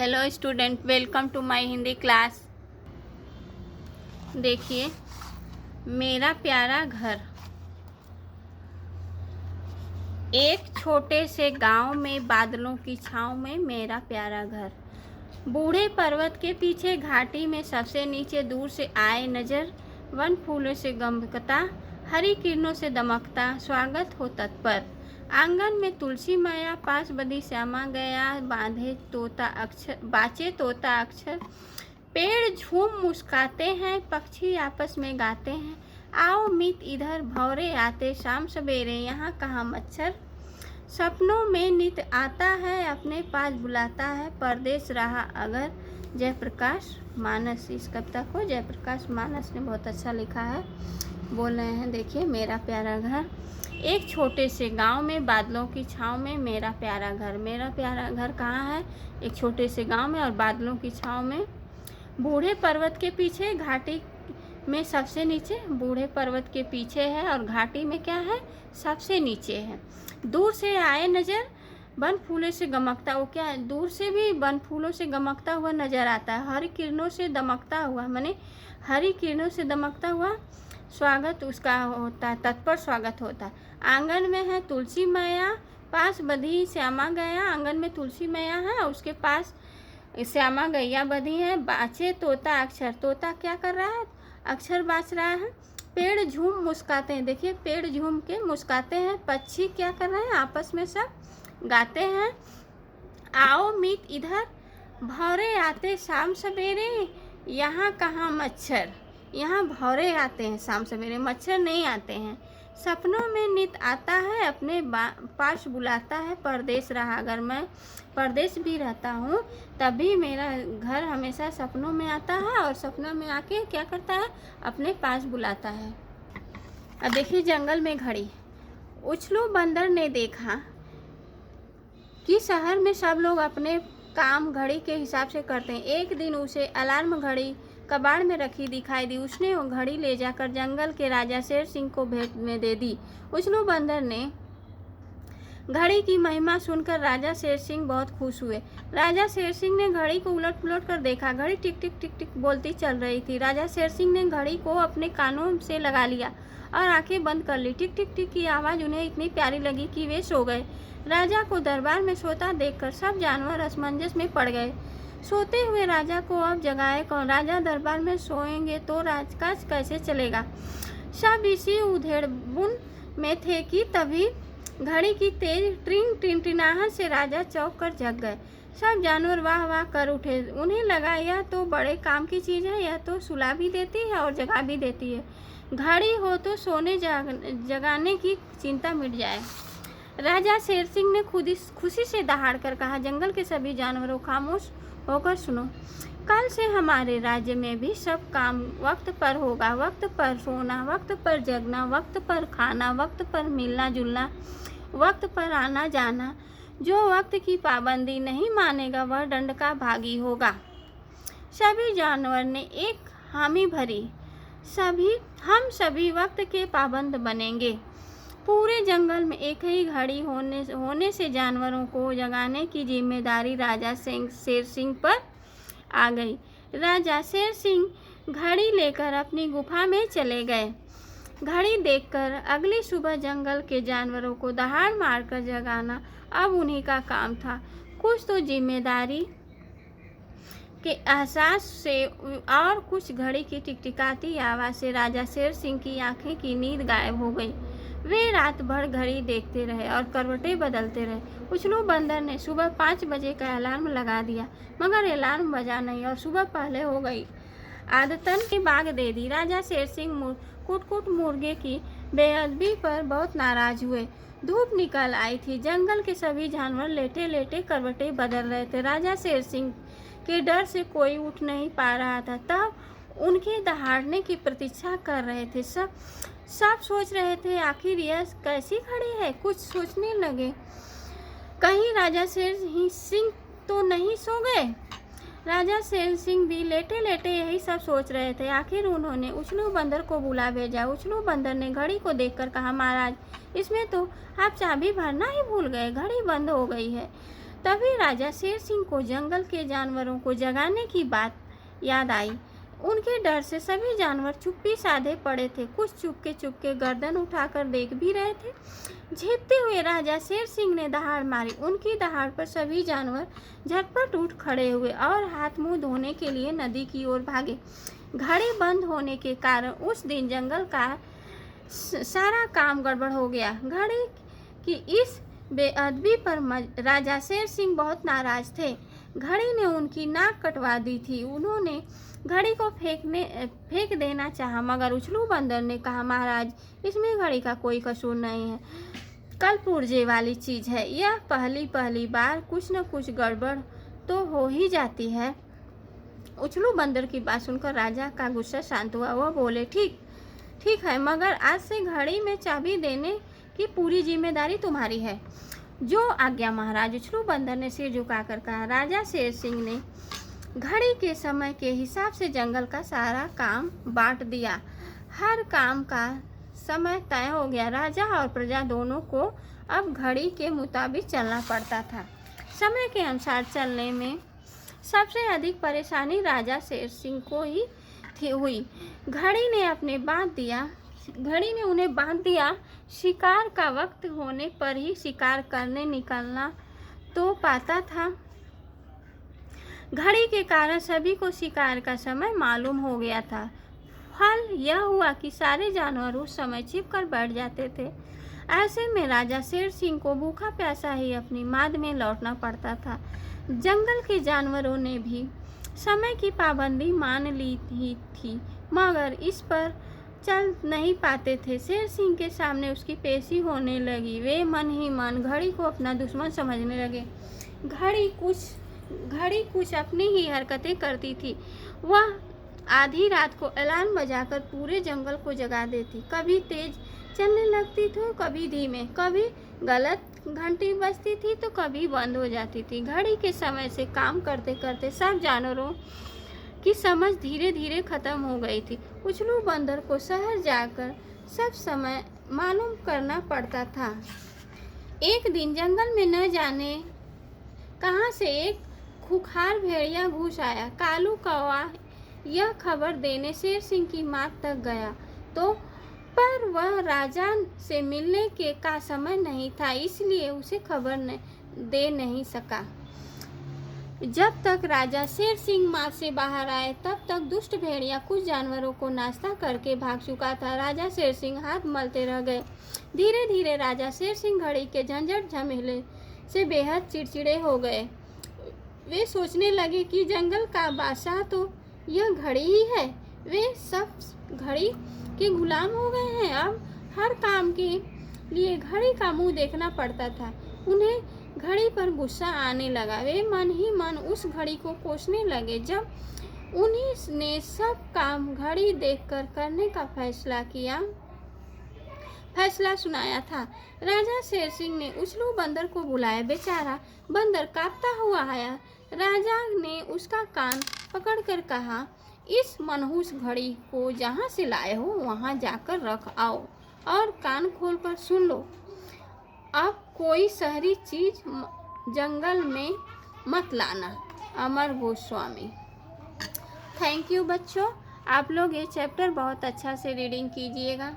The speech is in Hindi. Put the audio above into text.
Hello student, welcome to my Hindi class. देखिए, मेरा प्यारा घर। एक छोटे से गांव में बादलों की छांव में मेरा प्यारा घर। बूढ़े पर्वत के पीछे घाटी में सबसे नीचे दूर से आए नजर, वन फूलों से गमकता, हरी किरणों से दमकता, स्वागत हो तत्पर। आंगन में तुलसी माया, पास बधी श्यामा गया, बाचे तोता अक्षर। पेड़ झूम मुस्काते हैं, पक्षी आपस में गाते हैं, आओ मित इधर भौरे आते शाम सवेरे, यहाँ कहाँ मच्छर। सपनों में नित आता है, अपने पास बुलाता है, परदेश रहा अगर। जयप्रकाश मानस। इस कविता को जयप्रकाश मानस ने बहुत अच्छा लिखा है। बोल रहे हैं, देखिए, मेरा प्यारा घर। एक छोटे से गांव में बादलों की छांव में मेरा प्यारा घर। मेरा प्यारा घर कहाँ है? एक छोटे से गांव में और बादलों की छांव में। बूढ़े पर्वत के पीछे, घाटी में सबसे नीचे। बूढ़े पर्वत के पीछे है और घाटी में क्या है? सबसे नीचे है। दूर से आए नजर, वन फूलों से गमकता। वो क्या है? दूर से भी वन फूलों से गमकता हुआ नजर आता है। हरी किरणों से दमकता हुआ, माने हरी किरणों से दमकता हुआ स्वागत उसका होता है, तत्पर स्वागत होता है। आंगन में है तुलसी मैया, पास बधी श्यामा गया। आंगन में तुलसी मैया है और उसके पास श्यामा गैया बधी है। बाचे तोता अक्षर। तोता क्या कर रहा है? अक्षर बाच रहा है। पेड़ झूम मुस्काते हैं। देखिए, पेड़ झूम के मुस्काते हैं। पक्षी क्या कर रहे हैं? आपस में सब गाते हैं। आओ मीत इधर भौरे आते शाम सवेरे, यहाँ कहाँ मच्छर। यहाँ भौरे आते हैं शाम सवेरे, मच्छर नहीं आते हैं। सपनों में नित आता है, अपने पास बुलाता है, परदेश रहा अगर। मैं परदेश भी रहता हूँ तभी मेरा घर हमेशा सपनों में आता है और सपनों में आके क्या करता है? अपने पास बुलाता है। अब देखिए, जंगल में घड़ी। उछलू बंदर ने देखा कि शहर में सब लोग अपने काम घड़ी के हिसाब से करते हैं। एक दिन उसे अलार्म घड़ी कबाड़ में रखी दिखाई दी। उसने वो घड़ी ले जाकर जंगल के राजा शेर सिंह को भेंट में दे दी। उछलू बंदर ने घड़ी की महिमा सुनकर राजा शेर सिंह बहुत खुश हुए। राजा शेर सिंह ने घड़ी को उलट पुलट कर देखा। घड़ी टिक टिक टिक टिक बोलती चल रही थी। राजा शेर सिंह ने घड़ी को अपने कानों से लगा लिया और आंखें बंद कर ली। टिक टिक टिक की आवाज़ उन्हें इतनी प्यारी लगी कि वे सो गए। राजा को दरबार में सोता देखकर सब जानवर असमंजस में पड़ गए। सोते हुए राजा को अब जगाए कौन? राजा दरबार में सोएंगे तो राजकाज कैसे चलेगा? सब इसी उधेड़बुन में थे कि तभी घड़ी की तेज ट्रिंग टिनटिनाहट से राजा चौंक कर जग गए। सब जानवर वाह वाह कर उठे। उन्हें लगा, यह तो बड़े काम की चीज़ है, यह तो सुला भी देती है और जगा भी देती है। घड़ी हो तो सोने जगाने की चिंता मिट जाए। राजा शेर सिंह ने खुशी से दहाड़ कर कहा, जंगल के सभी जानवरों, खामोश होकर सुनो। कल से हमारे राज्य में भी सब काम वक्त पर होगा। वक्त पर सोना, वक्त पर जगना, वक्त पर खाना, वक्त पर मिलना जुलना, वक्त पर आना जाना। जो वक्त की पाबंदी नहीं मानेगा वह दंड का भागी होगा। सभी जानवर ने एक हामी भरी। हम सभी वक्त के पाबंद बनेंगे। पूरे जंगल में एक ही घड़ी होने से जानवरों को जगाने की जिम्मेदारी राजा शेर सिंह पर आ गई। राजा शेर सिंह घड़ी लेकर अपनी गुफा में चले गए। घड़ी देखकर अगली सुबह जंगल के जानवरों को दहाड़ मारकर जगाना अब उन्हीं का काम था। कुछ तो जिम्मेदारी के एहसास से और कुछ घड़ी की टिकटिकाती आवाज़ से राजा शेर सिंह की आंखें की नींद गायब हो गई। वे रात भर घड़ी देखते रहे और करवटें बदलते रहे। उछलू बंदर ने सुबह 5 बजे का अलार्म लगा दिया, मगर अलार्म बजा नहीं और सुबह पहले हो गई। आदतन की बाग दे दी। राजा शेर सिंह कुट मुर्गे की बेअदबी पर बहुत नाराज हुए। धूप निकल आई थी। जंगल के सभी जानवर लेटे लेटे करवटें बदल रहे थे। राजा शेर सिंह के डर से कोई उठ नहीं पा रहा था। तब उनके दहाड़ने की प्रतीक्षा कर रहे थे। सब सोच रहे थे, आखिर यह कैसी घड़ी है? कुछ सोचने लगे, कहीं राजा शेर सिंह तो नहीं सो गए? राजा शेर सिंह भी लेटे लेटे यही सब सोच रहे थे। आखिर उन्होंने उछलू बंदर को बुला भेजा। उछलू बंदर ने घड़ी को देखकर कहा, महाराज, इसमें तो आप चाबी भरना ही भूल गए, घड़ी बंद हो गई है। तभी राजा शेर सिंह को जंगल के जानवरों को जगाने की बात याद आई। उनके डर से सभी जानवर चुप्पी साधे पड़े थे। कुछ चुपके गर्दन उठाकर देख भी रहे थे। झेपते हुए राजा शेर सिंह ने दहाड़ मारी। उनकी दहाड़ पर सभी जानवर झटपट उठ खड़े हुए और हाथ मुंह धोने के लिए नदी की ओर भागे। घड़ी बंद होने के कारण उस दिन जंगल का सारा काम गड़बड़ हो गया। घड़ी की इस बेअदबी पर राजा शेर सिंह बहुत नाराज थे। घड़ी ने उनकी नाक कटवा दी थी। उन्होंने घड़ी को फेंक देना चाहा, मगर उछलू बंदर ने कहा, महाराज, इसमें घड़ी का कोई कसूर नहीं है, कल पुर्जे वाली चीज है। यह पहली बार कुछ न कुछ गड़बड़ तो हो ही जाती है। उछलू बंदर की बात सुनकर राजा का गुस्सा शांत हुआ। वह बोले, ठीक है, मगर आज से घड़ी में चाबी देने की पूरी जिम्मेदारी तुम्हारी है। जो आज्ञा महाराज, उछलू बंदर ने सिर झुकाकर कहा। राजा शेर सिंह ने घड़ी के समय के हिसाब से जंगल का सारा काम बांट दिया। हर काम का समय तय हो गया। राजा और प्रजा दोनों को अब घड़ी के मुताबिक चलना पड़ता था। समय के अनुसार चलने में सबसे अधिक परेशानी राजा शेर सिंह को ही हुई। घड़ी ने उन्हें बांध दिया। शिकार का वक्त होने पर ही शिकार करने निकलना तो पाता था। घड़ी के कारण सभी को शिकार का समय मालूम हो गया था। फल यह हुआ कि सारे जानवर उस समय छिपकर बैठ जाते थे। ऐसे में राजा शेर सिंह को भूखा प्यासा ही अपनी माद में लौटना पड़ता था। जंगल के जानवरों ने भी समय की पाबंदी मान ली ही थी, मगर इस पर चल नहीं पाते थे। शेर सिंह के सामने उसकी पेशी होने लगी। वे मन ही मन घड़ी को अपना दुश्मन समझने लगे। घड़ी कुछ अपनी ही हरकतें करती थी। वह आधी रात को अलार्म बजाकर पूरे जंगल को जगा देती। कभी तेज चलने लगती तो कभी धीमे, कभी गलत घंटी बजती थी तो कभी बंद हो जाती थी। घड़ी के समय से काम करते करते सब जानवरों की समझ धीरे धीरे खत्म हो गई थी। उछलू बंदर को शहर जाकर सब समय मालूम करना पड़ता था। एक दिन जंगल में न जाने कहां से एक खुखार भेड़िया घुस आया। कालू कौवा यह खबर देने शेर सिंह की मात तक गया तो पर वह राजा से मिलने के का समय नहीं था, इसलिए उसे खबर दे नहीं सका। जब तक राजा शेर सिंह मात से बाहर आए तब तक दुष्ट भेड़िया कुछ जानवरों को नाश्ता करके भाग चुका था। राजा शेर सिंह हाथ मलते रह गए। धीरे धीरे राजा शेर सिंह घड़ी के झंझट झमेले से बेहद चिड़चिड़े हो गए। वे सोचने लगे कि जंगल का बादशाह तो यह घड़ी ही है। वे सब घड़ी के गुलाम हो गए हैं। अब हर काम के लिए घड़ी का मुंह देखना पड़ता था। उन्हें घड़ी पर गुस्सा आने लगा। वे मन ही मन उस घड़ी को कोसने लगे। जब उन्हीं ने सब काम घड़ी देखकर करने का फैसला सुनाया था, राजा शेर सिंह ने उछलू बंदर को बुलाया। बेचारा बंदर कांपता हुआ आया। राजा ने उसका कान पकड़कर कहा, इस मनहूस घड़ी को जहाँ से लाए हो वहाँ जाकर रख आओ और कान खोलकर सुन लो। अब कोई शहरी चीज जंगल में मत लाना। अमर गोस्वामी। थैंक यू बच्चों, आप लोग ये चैप्टर बहुत अच्छा से रीडिंग कीजिएगा।